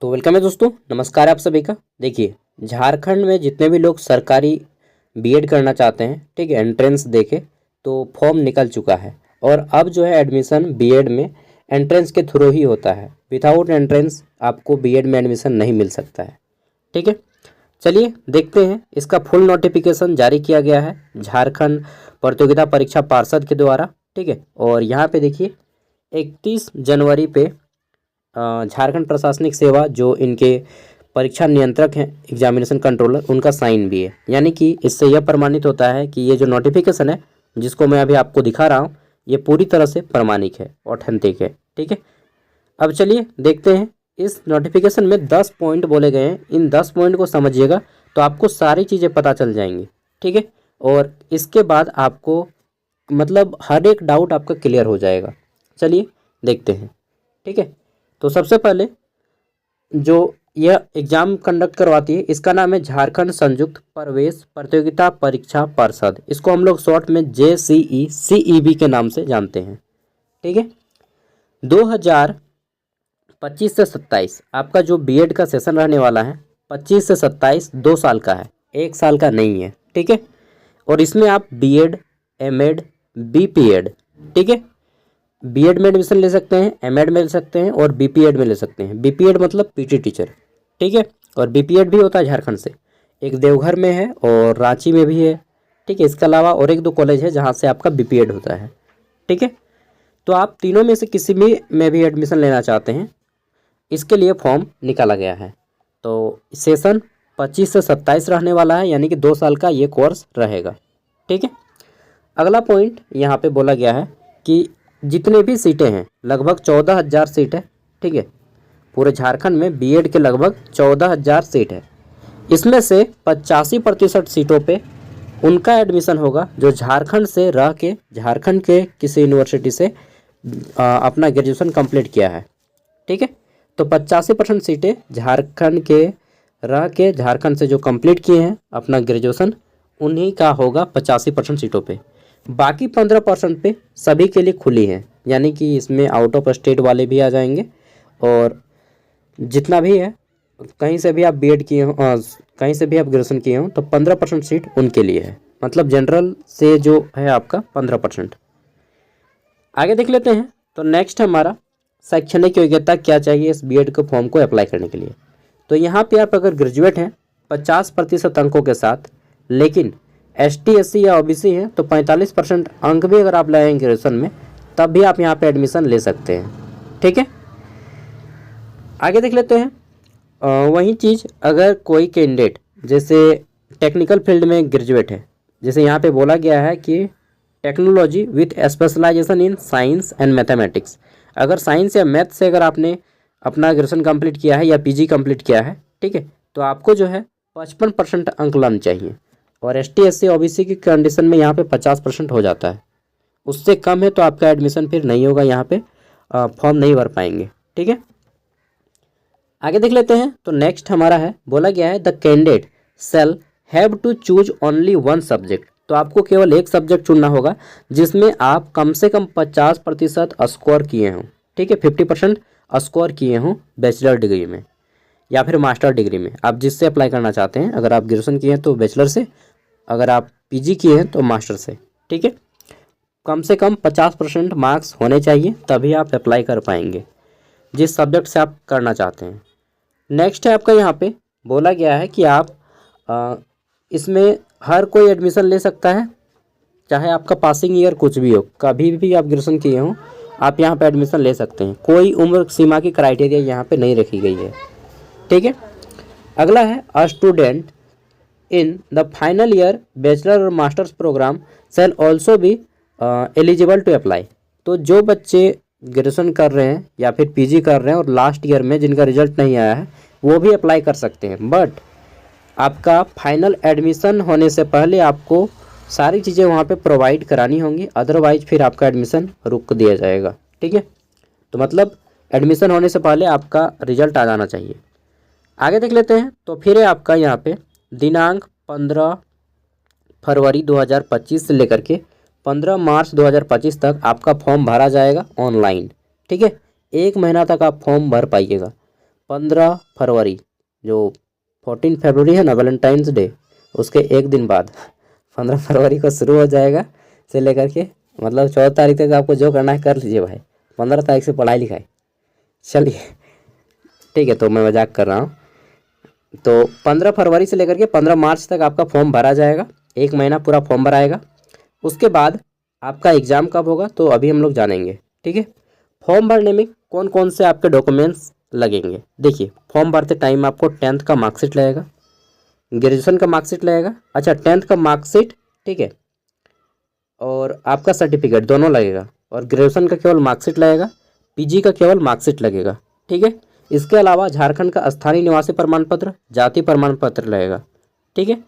तो वेलकम है दोस्तों, नमस्कार आप सभी का। देखिए, झारखंड में जितने भी लोग सरकारी बीएड करना चाहते हैं, ठीक है, एंट्रेंस देके तो फॉर्म निकल चुका है। और अब जो है एडमिशन बीएड में एंट्रेंस के थ्रू ही होता है। विदाउट एंट्रेंस आपको बीएड में एडमिशन नहीं मिल सकता है, ठीक है। चलिए देखते हैं, इसका फुल नोटिफिकेशन जारी किया गया है झारखंड प्रतियोगिता परीक्षा पार्षद के द्वारा, ठीक है। और यहाँ पे देखिए 31 जनवरी पे झारखंड प्रशासनिक सेवा जो इनके परीक्षा नियंत्रक हैं, एग्जामिनेशन कंट्रोलर, उनका साइन भी है। यानी कि इससे यह प्रमाणित होता है कि ये जो नोटिफिकेशन है जिसको मैं अभी आपको दिखा रहा हूँ, ये पूरी तरह से प्रमाणिक है, ऑथेंटिक है, ठीक है। अब चलिए देखते हैं, इस नोटिफिकेशन में 10 पॉइंट बोले गए हैं। इन 10 पॉइंट को समझिएगा तो आपको सारी चीज़ें पता चल जाएंगी, ठीक है। और इसके बाद आपको मतलब हर एक डाउट आपका क्लियर हो जाएगा। चलिए देखते हैं, ठीक है। तो सबसे पहले जो यह एग्ज़ाम कंडक्ट करवाती है, इसका नाम है झारखंड संयुक्त प्रवेश प्रतियोगिता परीक्षा परिषद। इसको हम लोग शॉर्ट में JCE के नाम से जानते हैं, ठीक है। 2025 से 27 आपका जो बीएड का सेशन रहने वाला है, 25 से 27 2 साल का है, 1 साल का नहीं है, ठीक है। और इसमें आप बीएड, एमएड, बीपीएड, ठीक है, बीएड में एडमिशन ले सकते हैं, एमएड में ले सकते हैं और बीपीएड में ले सकते हैं। बीपीएड मतलब पीटी टीचर, ठीक है। और बीपीएड भी होता है झारखंड से, एक देवघर में है और रांची में भी है, ठीक है। इसके अलावा और 1-2 कॉलेज है जहाँ से आपका बीपीएड होता है, ठीक है। तो आप तीनों में से किसी भी में भी एडमिशन लेना चाहते हैं, इसके लिए फॉर्म निकाला गया है। तो सेशन 25 से 27 रहने वाला है, यानी कि 2 साल का ये कोर्स रहेगा, ठीक है। अगला पॉइंट यहाँ पे बोला गया है कि जितने भी सीटें हैं, लगभग 14,000 सीट है, ठीक है। पूरे झारखंड में बीएड के लगभग 14,000 सीट है। इसमें से 85% सीटों पे उनका एडमिशन होगा जो झारखंड से रह के, झारखंड के किसी यूनिवर्सिटी से अपना ग्रेजुएशन कंप्लीट किया है, ठीक है। तो 85% सीटें झारखंड के रह के, झारखंड से जो कंप्लीट किए हैं अपना ग्रेजुएशन, उन्हीं का होगा 85% सीटों पे। बाकी 15% पे सभी के लिए खुली हैं, यानी कि इसमें आउट ऑफ स्टेट वाले भी आ जाएंगे। और जितना भी है, कहीं से भी आप बीएड किए हो, कहीं से भी आप ग्रेजुएशन किए हो, तो 15% सीट उनके लिए है। मतलब जनरल से जो है आपका 15%। आगे देख लेते हैं। तो नेक्स्ट हमारा शैक्षणिक योग्यता क्या चाहिए इस बीएड के फॉर्म को अप्लाई करने के लिए। तो यहाँ पे आप अगर ग्रेजुएट हैं 50% अंकों के साथ, लेकिन ST SC या OBC हैं तो 45% अंक भी अगर आप लाएंगे ग्रेजुएशन में, तब भी आप यहाँ पे एडमिशन ले सकते हैं, ठीक है। आगे देख लेते हैं। वही चीज़ अगर कोई कैंडिडेट जैसे टेक्निकल फील्ड में ग्रेजुएट है, जैसे यहाँ पे बोला गया है कि technology with specialisation in science and mathematics, अगर साइंस या मैथ से अगर आपने अपना ग्रेजुएशन कंप्लीट किया है या PG कंप्लीट किया है, ठीक है, तो आपको जो है 55% अंक लाने चाहिए। और ST SC OBC की कंडीशन में यहाँ पे 50% हो जाता है। उससे कम है तो आपका एडमिशन फिर नहीं होगा, यहाँ पे फॉर्म नहीं भर पाएंगे, ठीक है। आगे देख लेते हैं। तो नेक्स्ट हमारा है, बोला गया है the candidate shall have to choose only 1 subject. तो आपको केवल एक सब्जेक्ट चुनना होगा जिसमें आप कम से कम 50% स्कोर किए हों, ठीक है, 50% स्कोर किए हों बैचलर डिग्री में या फिर मास्टर डिग्री में, आप जिससे अप्लाई करना चाहते हैं। अगर आप ग्रेजुएशन किए हैं तो बैचलर से, अगर आप PG किए हैं तो मास्टर से, ठीक है। कम से कम 50% मार्क्स होने चाहिए, तभी आप अप्लाई कर पाएंगे जिस सब्जेक्ट से आप करना चाहते हैं। नेक्स्ट है आपका, यहाँ पे बोला गया है कि आप इसमें हर कोई एडमिशन ले सकता है, चाहे आपका पासिंग ईयर कुछ भी हो, कभी भी आप ग्रेजुएशन किए हों, आप यहाँ पे एडमिशन ले सकते हैं। कोई उम्र सीमा की क्राइटेरिया यहाँ पे नहीं रखी गई है, ठीक है। अगला है a student in the final year bachelor और masters program shall also be eligible to apply. तो जो बच्चे ग्रेजुएशन कर रहे हैं या फिर PG कर रहे हैं और लास्ट ईयर में जिनका रिजल्ट नहीं आया है, वो भी अप्लाई कर सकते हैं। बट आपका फाइनल एडमिशन होने से पहले आपको सारी चीज़ें वहाँ पे प्रोवाइड करानी होंगी, अदरवाइज फिर आपका एडमिशन रुक दिया जाएगा, ठीक है। तो मतलब एडमिशन होने से पहले आपका रिजल्ट आ जाना चाहिए। आगे देख लेते हैं। तो फिर है आपका यहाँ पे दिनांक 15 फरवरी 2025 से लेकर के 15 मार्च 2025 तक आपका फॉर्म भरा जाएगा ऑनलाइन, ठीक है। 1 महीना तक आप फॉर्म भर पाइएगा। 15 फरवरी, जो 14 फरवरी है ना वैलेंटाइंस डे, उसके एक दिन बाद 15 फरवरी को शुरू हो जाएगा से लेकर के मतलब 14 तारीख तक आपको जो करना है कर लीजिए भाई। 15 तारीख से पढ़ाई लिखाई। चलिए ठीक है, तो मैं मजाक कर रहा हूँ। तो 15 फरवरी से लेकर के 15 मार्च तक आपका फॉर्म भरा जाएगा, एक महीना पूरा फॉर्म भराएगा। उसके बाद आपका एग्ज़ाम कब होगा तो अभी हम लोग जानेंगे, ठीक है। फॉर्म भरने में कौन कौन से आपके डॉक्यूमेंट्स लगेंगे, देखिए फॉर्म भरते टाइम आपको 10th का मार्कशीट लगेगा, ग्रेजुएशन का मार्कशीट लगेगा, अच्छा 10th का मार्कशीट, ठीक है, और आपका सर्टिफिकेट दोनों लगेगा, और ग्रेजुएशन का केवल मार्कशीट लगेगा, पीजी का केवल मार्कशीट लगेगा, ठीक है। इसके अलावा झारखंड का स्थानीय निवासी प्रमाण पत्र, जाति प्रमाण पत्र लगेगा, ठीक है।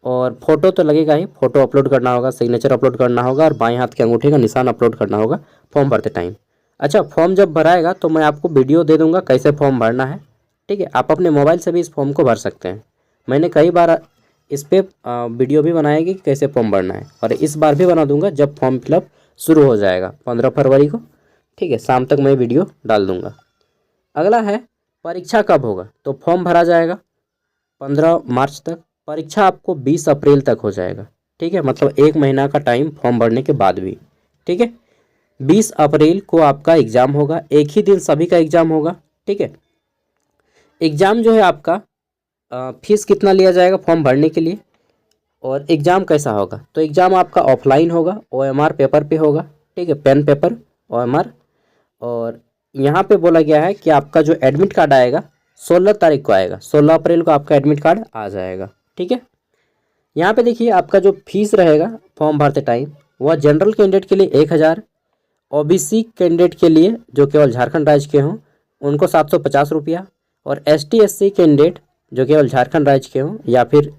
और फोटो तो लगेगा ही, फोटो अपलोड करना होगा, सिग्नेचर अपलोड करना होगा, और बाएं हाथ के अंगूठे का निशान अपलोड करना होगा फॉर्म भरते टाइम। अच्छा, फॉर्म जब भराएगा तो मैं आपको वीडियो दे दूंगा कैसे फॉर्म भरना है, ठीक है। आप अपने मोबाइल से भी इस फॉर्म को भर सकते हैं। मैंने कई बार इस पर वीडियो भी बनाएगी कि कैसे फॉर्म भरना है, और इस बार भी बना दूंगा जब फॉर्म फिलअप शुरू हो जाएगा 15 फरवरी को, ठीक है। शाम तक मैं वीडियो डाल दूंगा। अगला है परीक्षा कब होगा, तो फॉर्म भरा जाएगा 15 मार्च तक, परीक्षा आपको 20 अप्रैल तक हो जाएगा, ठीक है। मतलब एक महीना का टाइम फॉर्म भरने के बाद भी, ठीक है। 20 अप्रैल को आपका एग्ज़ाम होगा, एक ही दिन सभी का एग्ज़ाम होगा, ठीक है। एग्ज़ाम जो है आपका फीस कितना लिया जाएगा फॉर्म भरने के लिए, और एग्ज़ाम कैसा होगा, तो एग्ज़ाम आपका ऑफलाइन होगा, OMR पेपर पे होगा, ठीक है, पेन पेपर OMR। और यहाँ पे बोला गया है कि आपका जो एडमिट कार्ड आएगा 16 तारीख को आएगा, 16 अप्रैल को आपका एडमिट कार्ड आ जाएगा, ठीक है। यहाँ पे देखिए आपका जो फीस रहेगा फॉर्म भरते टाइम, वह जनरल कैंडिडेट के लिए 1000, OBC कैंडिडेट के लिए जो केवल झारखंड राज्य के हों उनको 750 रुपया, और ST SC कैंडिडेट जो केवल झारखंड राज्य के हों, या फिर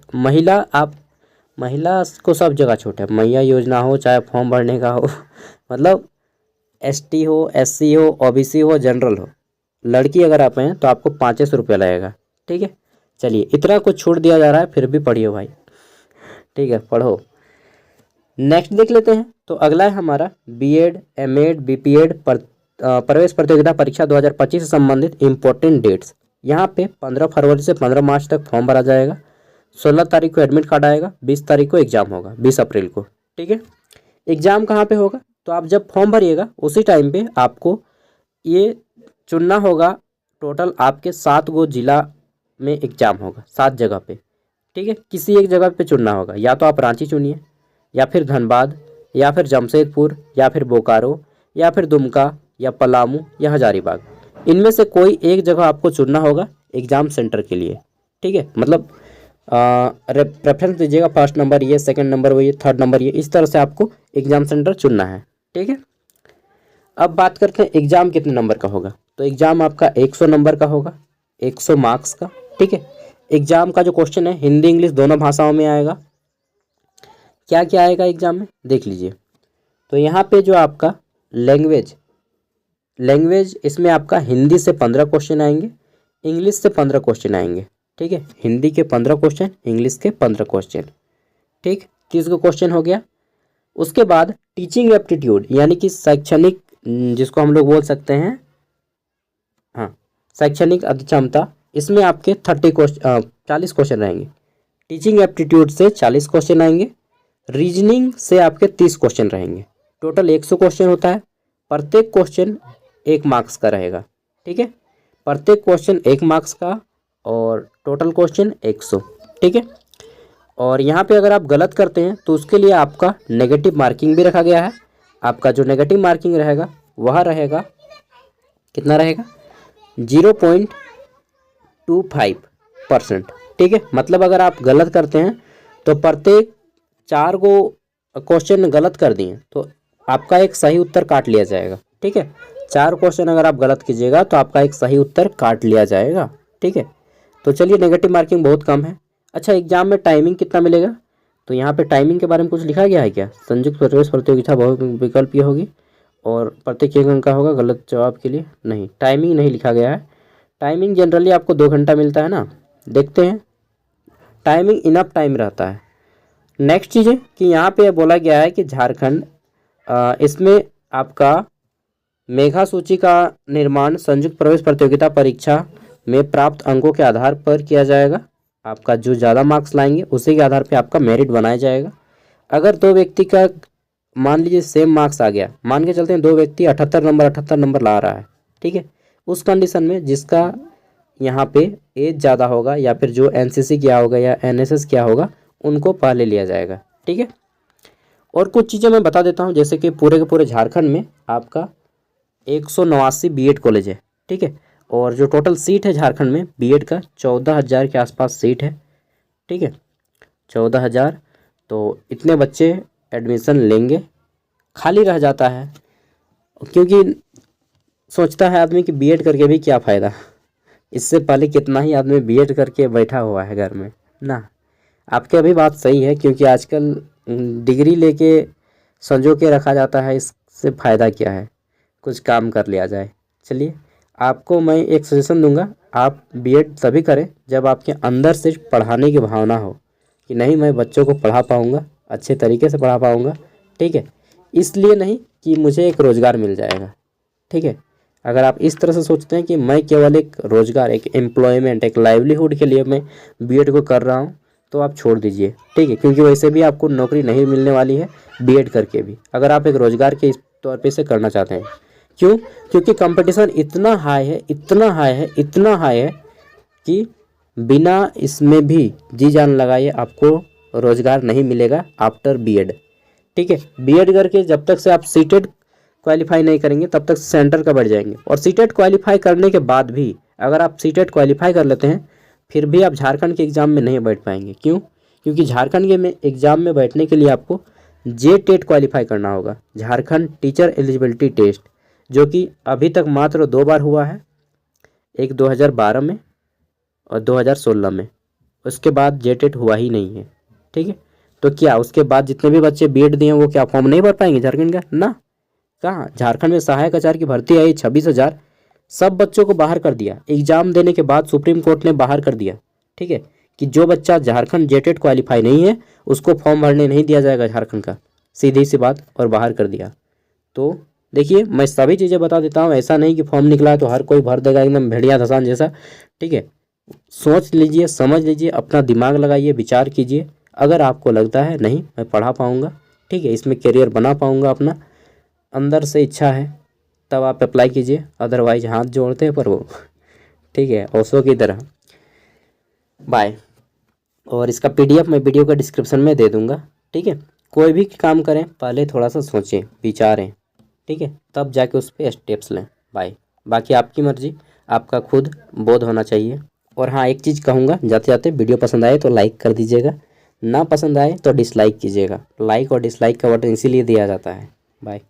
महिला को सब जगह छूट है, मैया योजना हो चाहे फॉर्म भरने का हो मतलब ST हो, SC हो, OBC हो, जनरल हो, लड़की अगर आप हैं तो आपको 500 रुपया लगेगा, ठीक है। चलिए इतना कुछ छूट दिया जा रहा है, फिर भी पढ़िए भाई, ठीक है, पढ़ो। नेक्स्ट देख लेते हैं। तो अगला है हमारा BEd MEd BPEd प्रवेश प्रतियोगिता परीक्षा 2025 से संबंधित इम्पोर्टेंट डेट्स। यहाँ पे 15 फरवरी से 15 मार्च तक फॉर्म भरा जाएगा, 16 तारीख को एडमिट कार्ड आएगा, 20 तारीख को एग्ज़ाम होगा, 20 अप्रैल को, ठीक है। एग्ज़ाम कहाँ पे होगा, तो आप जब फॉर्म भरिएगा उसी टाइम पे आपको ये चुनना होगा, टोटल आपके 7 गो जिला में एग्ज़ाम होगा, 7 जगह पे, ठीक है। किसी एक जगह पे चुनना होगा, या तो आप रांची चुनिए, या फिर धनबाद, या फिर जमशेदपुर, या फिर बोकारो, या फिर दुमका, या पलामू, या हजारीबाग। इनमें से कोई एक जगह आपको चुनना होगा एग्ज़ाम सेंटर के लिए, ठीक है। मतलब प्रेफरेंस दीजिएगा, फर्स्ट नंबर ये, सेकंड नंबर वो, ये थर्ड नंबर ये, इस तरह से आपको एग्ज़ाम सेंटर चुनना है, ठीक है। अब बात करते हैं एग्ज़ाम कितने नंबर का होगा, तो एग्ज़ाम आपका 100 नंबर का होगा, 100 मार्क्स का, ठीक है। एग्ज़ाम का जो क्वेश्चन है हिंदी इंग्लिश दोनों भाषाओं में आएगा। क्या क्या आएगा एग्ज़ाम में देख लीजिए। तो यहाँ पे जो आपका लैंग्वेज इसमें आपका हिंदी से 15 क्वेश्चन आएंगे, इंग्लिश से 15 क्वेश्चन आएंगे, ठीक है। हिंदी के 15 क्वेश्चन, इंग्लिश के 15 क्वेश्चन, ठीक, 30 का क्वेश्चन हो गया। उसके बाद टीचिंग एप्टीट्यूड यानी कि शैक्षणिक, जिसको हम लोग बोल सकते हैं, हाँ, शैक्षणिक अक्षमता, इसमें आपके 40 क्वेश्चन रहेंगे। टीचिंग एप्टीट्यूड से 40 क्वेश्चन आएंगे, रीजनिंग से आपके 30 क्वेश्चन रहेंगे। टोटल 100 क्वेश्चन होता है, प्रत्येक क्वेश्चन 1 मार्क्स का रहेगा, ठीक है। प्रत्येक क्वेश्चन 1 मार्क्स का, और टोटल क्वेश्चन 100, ठीक है। और यहाँ पे अगर आप गलत करते हैं तो उसके लिए आपका नेगेटिव मार्किंग भी रखा गया है। आपका जो नेगेटिव मार्किंग रहेगा वह रहेगा, कितना रहेगा, 0.25%, ठीक है। मतलब अगर आप गलत करते हैं तो प्रत्येक 4 गो क्वेश्चन गलत कर दिए तो आपका एक सही उत्तर काट लिया जाएगा, ठीक है। 4 क्वेश्चन अगर आप गलत कीजिएगा तो आपका एक सही उत्तर काट लिया जाएगा, ठीक है। तो चलिए नेगेटिव मार्किंग बहुत कम है। अच्छा, एग्जाम में टाइमिंग कितना मिलेगा, तो यहाँ पे टाइमिंग के बारे में कुछ लिखा गया है क्या, संयुक्त प्रवेश प्रतियोगिता बहुत विकल्प ये होगी, और प्रत्येक 1 अंक का होगा, गलत जवाब के लिए नहीं, टाइमिंग नहीं लिखा गया है। टाइमिंग जनरली आपको 2 घंटा मिलता है ना, देखते हैं, टाइमिंग इनफ टाइम रहता है। नेक्स्ट चीज़ है कि यहाँ पे बोला गया है कि झारखंड, इसमें आपका मेधा सूची का निर्माण संयुक्त प्रवेश प्रतियोगिता परीक्षा में प्राप्त अंकों के आधार पर किया जाएगा। आपका जो ज़्यादा मार्क्स लाएंगे उसी के आधार पे आपका मेरिट बनाया जाएगा। अगर दो व्यक्ति का मान लीजिए सेम मार्क्स आ गया, मान के चलते हैं दो व्यक्ति 78 नंबर ला रहा है, ठीक है, उस कंडीशन में जिसका यहाँ पे एज ज़्यादा होगा या फिर जो एनसीसी किया होगा या एनएसएस किया होगा उनको पहले लिया जाएगा, ठीक है। और कुछ चीज़ें मैं बता देता हूँ, जैसे कि पूरे के पूरे झारखंड में आपका 189 बीएड कॉलेज है, ठीक है, और जो टोटल सीट है झारखंड में बीएड का 14,000 के आसपास सीट है, ठीक है, 14,000। तो इतने बच्चे एडमिशन लेंगे, खाली रह जाता है क्योंकि सोचता है आदमी कि बीएड करके भी क्या फ़ायदा, इससे पहले कितना ही आदमी बीएड करके बैठा हुआ है घर में ना। आपकी अभी बात सही है, क्योंकि आजकल डिग्री लेके संजो के रखा जाता है, इससे फ़ायदा क्या है, कुछ काम कर लिया जाए। चलिए, आपको मैं एक सजेशन दूंगा, आप बीएड तभी करें जब आपके अंदर से पढ़ाने की भावना हो कि नहीं मैं बच्चों को पढ़ा पाऊँगा, अच्छे तरीके से पढ़ा पाऊँगा, ठीक है, इसलिए नहीं कि मुझे एक रोज़गार मिल जाएगा, ठीक है। अगर आप इस तरह से सोचते हैं कि मैं केवल एक रोज़गार, एक एम्प्लॉयमेंट, एक लाइवलीहुड के लिए मैं बीएड को कर रहा हूँ, तो आप छोड़ दीजिए, ठीक है, क्योंकि वैसे भी आपको नौकरी नहीं मिलने वाली है बीएड करके भी, अगर आप एक रोज़गार के इस तौर पे से करना चाहते हैं। क्यों? क्योंकि कंपटीशन इतना हाई है, इतना हाई है, इतना हाई है कि बिना इसमें भी जी जान लगाए आपको रोज़गार नहीं मिलेगा आफ्टर बीएड, ठीक है। बीएड करके जब तक से आप सीटेट क्वालिफाई नहीं करेंगे तब तक सेंटर का बढ़ जाएंगे, और सीटेट क्वालिफाई करने के बाद भी अगर आप सीटेट क्वालिफाई कर लेते हैं फिर भी आप झारखंड के एग्ज़ाम में नहीं बैठ पाएंगे। क्यों? क्योंकि झारखंड के में एग्ज़ाम में बैठने के लिए आपको जेटेट क्वालिफाई करना होगा, झारखंड टीचर एलिजिबिलिटी टेस्ट, जो कि अभी तक मात्र 2 बार हुआ है, एक 2012 में और 2016 में, उसके बाद जेटेट हुआ ही नहीं है, ठीक है। तो क्या उसके बाद जितने भी बच्चे बीएड दिए हैं वो क्या फॉर्म नहीं भर पाएंगे झारखंड का? ना, कहाँ। झारखंड में सहायक आचार्य की भर्ती आई 26,000, सब बच्चों को बाहर कर दिया। एग्जाम देने के बाद सुप्रीम कोर्ट ने बाहर कर दिया, ठीक है, कि जो बच्चा झारखंड जेटेट क्वालिफाई नहीं है उसको फॉर्म भरने नहीं दिया जाएगा झारखंड का, सीधी सी बात, और बाहर कर दिया। तो देखिए, मैं सभी चीज़ें बता देता हूँ, ऐसा नहीं कि फॉर्म निकला है तो हर कोई भर देगा एकदम भेड़िया धसान जैसा, ठीक है। सोच लीजिए, समझ लीजिए, अपना दिमाग लगाइए, विचार कीजिए। अगर आपको लगता है नहीं मैं पढ़ा पाऊँगा, ठीक है, इसमें करियर बना पाऊँगा, अपना अंदर से इच्छा है, तब आप अप्लाई कीजिए, अदरवाइज हाथ जोड़ते हैं पर वो, ठीक है, ओशो की तरह। बाय। और इसका पीडीएफ मैं वीडियो का डिस्क्रिप्शन में दे दूंगा, ठीक है। कोई भी काम करें पहले थोड़ा सा सोचें, विचारें, ठीक है, तब जाके उस पर स्टेप्स लें। बाय। बाकी आपकी मर्जी, आपका खुद बोध होना चाहिए। और हाँ, एक चीज़ कहूँगा जाते जाते, वीडियो पसंद आए तो लाइक कर दीजिएगा, ना पसंद आए तो डिसलाइक कीजिएगा। लाइक और डिसलाइक का बटन इसीलिए दिया जाता है। बाय।